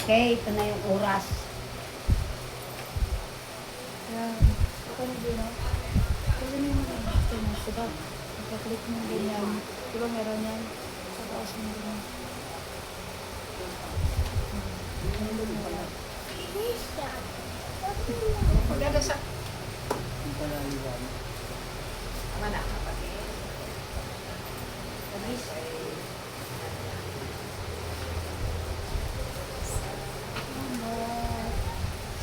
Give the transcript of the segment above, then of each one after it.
Okay, ito na yung oras. Yan. Ako na din, no? Kasi may mga ito na, diba? Pagka-click mo ganyan. Diba meron yan? Sa taas mo ganyan. Nandun mo yan. Maganda sa... Ang panaliwan. Tama na, kapatid. Alis.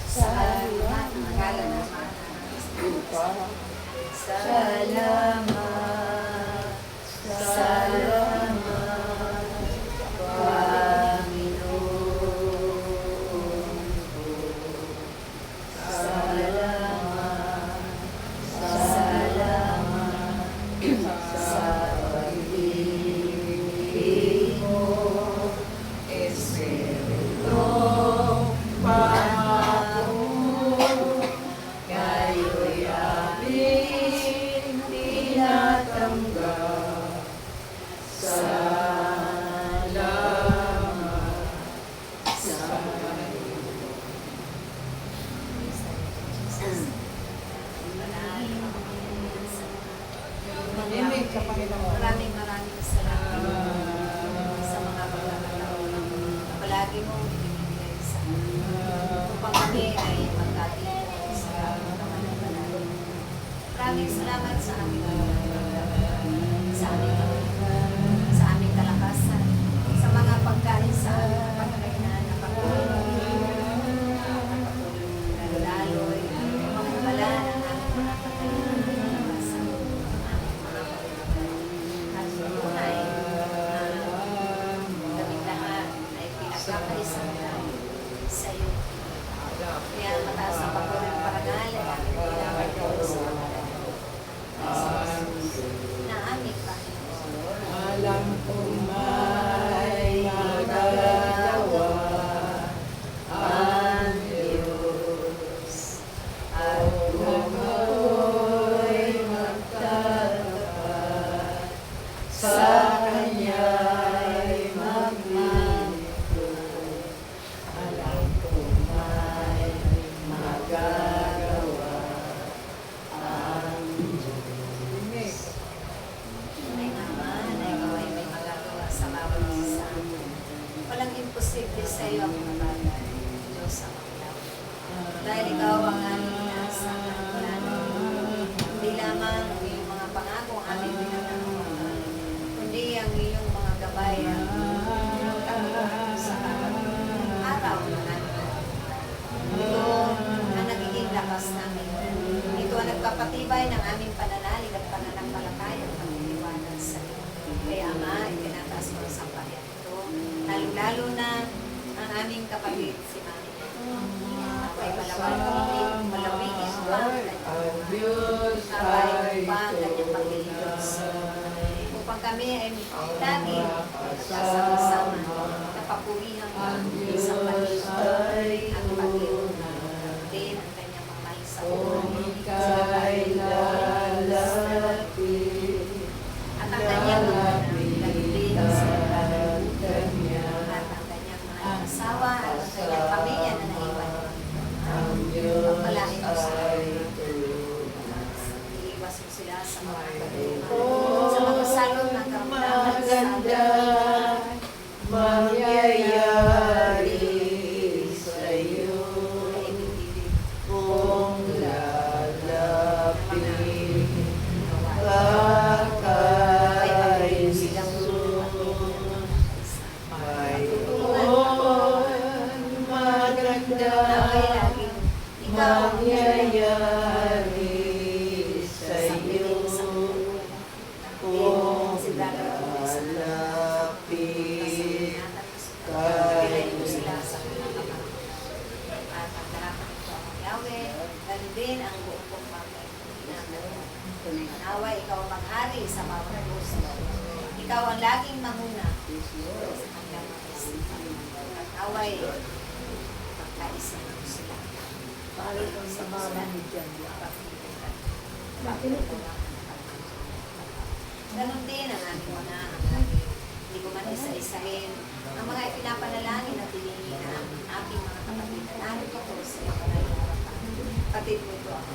Salamat. Ang ngalan ng Mana. Salamat. Salamat. Panginoon ko. Salamat. Salamat. Sa pag-ibig mo, Espiritu pangako, kayo'y aming tinatanggap. Salamat sa Amen sa Panginoon. Maraming salamat sa mga pagkakataon na palagi mong ibinibigay sa amin. Upang kami ay magkatipon sa naman ng panahon. Maraming salamat sa aming sa aming kalakasan, sa mga pagkain sa aming pagkainan na lalo-lalo'y yung mga bala ng aming mga pagkainan sa aming mga at tunay kaming lahat ay pinagkakaisang namin sa iyo. Kaya mataas ang pagkulang parangal ay aming pinagkakaroon sa mga na aming Panginoon. Alam kong may magagawa ang Diyos at kung ako'y magtatapat sa Kanya'y maglilingkod. Alam kong may magagawa ang Diyos. Tunay naman na ikaw ay may magagawa sa bawat isa sa amin. Walang imposible sa iyo ang mga bagay. Diyos ang maglaw. Dahil ikaw ang aming inaasahan mula noon. Hindi lamang ang iyong mga pangako ang aming pinagkakawalan, kundi ang iyong mga gabay ang iyong taguan sa bawat araw ng aming buhay. Ito ang nagiging lakas namin. Ito ang nagpapatibay ng aming pananalig at pananampalataya at pagtitiwala sa iyo. Kaya Ama, itinataas mo sa pahayag ito, lalo-lalo na ang aming kapatid si Mami. At ay malawigin pa ang Ang Diyos kanyang ay pa ang kanyang paglililos. Upang kami ay lagi magkasama-sama na papurihan ang isang paligid ang Panginoon din ang kanyang mga mahal sa buhay. ika'y lalapit At ang kanyang mga nagpilin sa Kanya. at ang kanyang mga asawa at ang kanyang pamilya na naiwan. Ang Diyos Pagpalain mo sa ay iiwas mo sila sa mga kaguluhan, sa mga salot ng kamulangan sa maganda mangyayari sa iyo kung lalapit ka kay Jesus. Mayroon maganda mangyayari sa iyo kung lalapit kay din ang buong pagpapay. Naway, ikaw ang maghari sa bawat puso. Ikaw ang laging manguna sa kanilang mga isipan. At naway, pagkaisa mo sila. Paalit ang sa mga ni Jan. Ganon din ang aming mga anak. Hindi ko man isa-isahin ang mga ipinapanalangin at hilingin na Ihatid mo ito ako.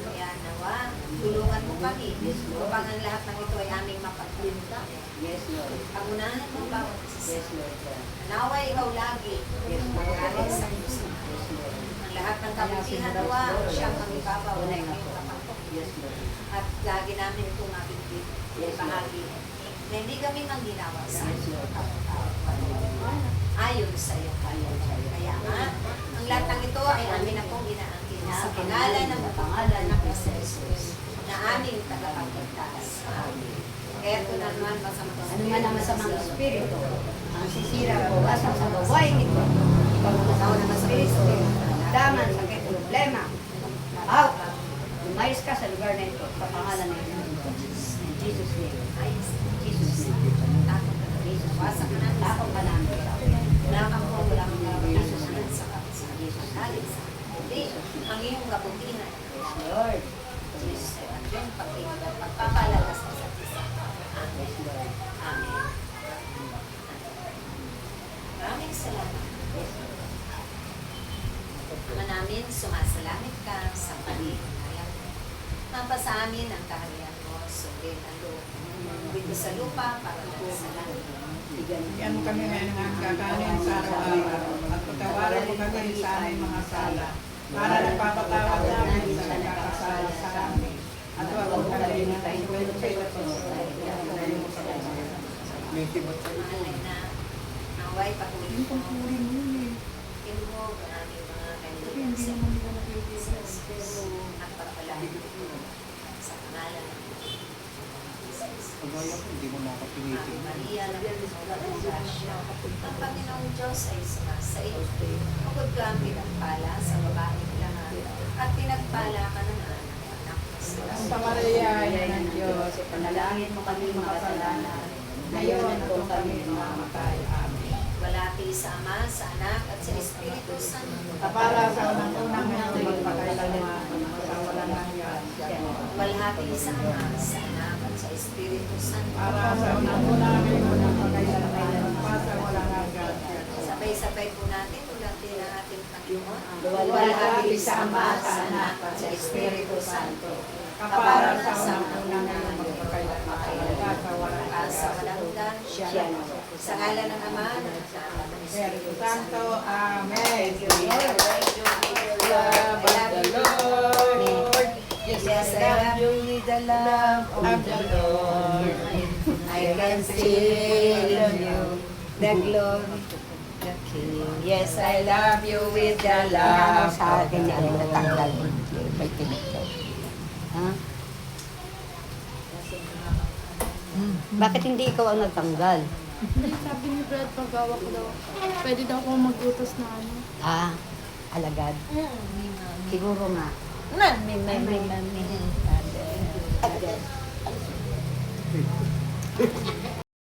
Kaya nawa, tulungan mo kami upang ang lahat ng ito ay aming mapagpunta. Yes, Lord. Pangunahan mo bawat isa. Yes, Lord. Nawa ikaw lagi magaling sa puso. Ang lahat ng kabutihan nawa, siyang ang ibabaw na ikaw kapatok. Yes, Lord. At lagi namin itong mabibig. Bahagi na hindi kami mangginawa sa ayon sa iyo. Kaya nga, ang lahat ng ito ay amin akong inaangkin sa pangalan ng Jesus na aming tagapagligtas. Kaya ito naman masamang Ano man ang masamang espiritu, ang sisira o wasak sa gawain nito, pagkakaw ng espiritu, daman, sakit, problema, out, umayos ka sa lugar na ito, sa pangalan ng Jesus. In Jesus' name. Jesus' name. Wasak ka namin. Takot ka namin. Wala kang po, wala kang Jesus na sa Jesus. Halit sa hindi. Ang iyong kabutihan. Lord. Jesus ay ang iyong pag-ibig at pagpapalagas mo sa isa. Amen. Amen. Maraming salamat. Ama namin, sumasalamit ka sa pag-ibig. Mapa sa amin ang kaharian mo, sundin ang loob. Dito sa lupa, para sa langit. Yan mo kami ngayon ng kakanin sa araw-araw at pagkawalan mo kami sa aming mga sala para nagpapatawad namin sa nagkakasala sa amin. At huwag mo kami na tayo Mahalay na, naway patuloy mo. Inuhog ang aming mga kaibigan sa at pagpalahin sa pangalan ng Hindi mo Ave Maria, ng grasya, ang Panginoong Diyos ay sumasa iyo. Bukod ka ang pinagpala sa babaeng lahat, at pinagpala ka ng anak sa Santa Maria, Ina ng Diyos, Panalangin mo kami mga kasalanan, ngayon at kung kami mamamatay. Amen. Walati sa Ama, sa Anak, at sa Espiritu Santo. Kapala sa unang-unang ngayon, magpakailanman, sa walang hanggan. Walhati sa Ama, sa Anak, at sa Espiritu Santo. Para sa unang-unang ngayon, magpakailanman, sa walang hanggan. Sabay-sabay po natin, ulatin ang ating Panginoon. Luwalhati sa Ama, sa Anak, at sa Espiritu Santo. Kapara sa unang-unang ngayon, magpakailanman, sa walang Sa hanggan. walang siya na. sa ngalan ng Ama, ng Anak, at ng Espiritu Espiritu Santo. Santo. Amen. Love Love of the Lord. Yes, I love you with the love Of the Lord. I can feel you, the glory, the King. Yes, I love you with the love. Sa akin na ang natanggal. May pinito. Ha? Bakit hindi ikaw ang nagtanggal? Hindi, sabi ni Brad, pag-awa ko daw, pwede daw akong mag-utos na ano. Ah, alagad. Siguro nga. Nan, may.